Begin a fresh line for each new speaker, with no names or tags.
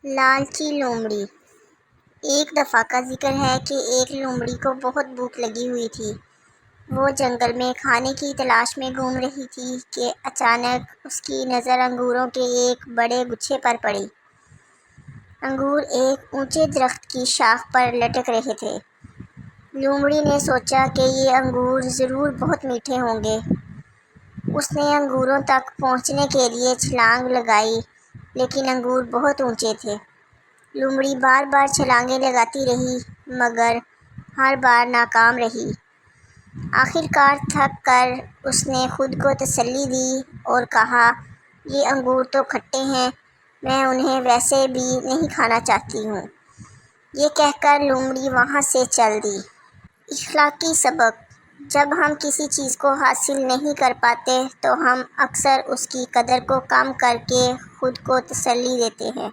لالچی لومڑی۔ ایک دفعہ کا ذکر ہے کہ ایک لومڑی کو بہت بھوک لگی ہوئی تھی۔ وہ جنگل میں کھانے کی تلاش میں گھوم رہی تھی کہ اچانک اس کی نظر انگوروں کے ایک بڑے گچھے پر پڑی۔ انگور ایک اونچے درخت کی شاخ پر لٹک رہے تھے۔ لومڑی نے سوچا کہ یہ انگور ضرور بہت میٹھے ہوں گے۔ اس نے انگوروں تک پہنچنے کے لیے چھلانگ لگائی، لیکن انگور بہت اونچے تھے۔ لومڑی بار بار چھلانگیں لگاتی رہی، مگر ہر بار ناکام رہی۔ آخر کار تھک کر اس نے خود کو تسلی دی اور کہا، یہ انگور تو کھٹے ہیں، میں انہیں ویسے بھی نہیں کھانا چاہتی ہوں۔ یہ کہہ کر لومڑی وہاں سے چل دی۔ اخلاقی سبق: جب ہم کسی چیز کو حاصل نہیں کر پاتے تو ہم اکثر اس کی قدر کو کم کر کے خود کو تسلی دیتے ہیں۔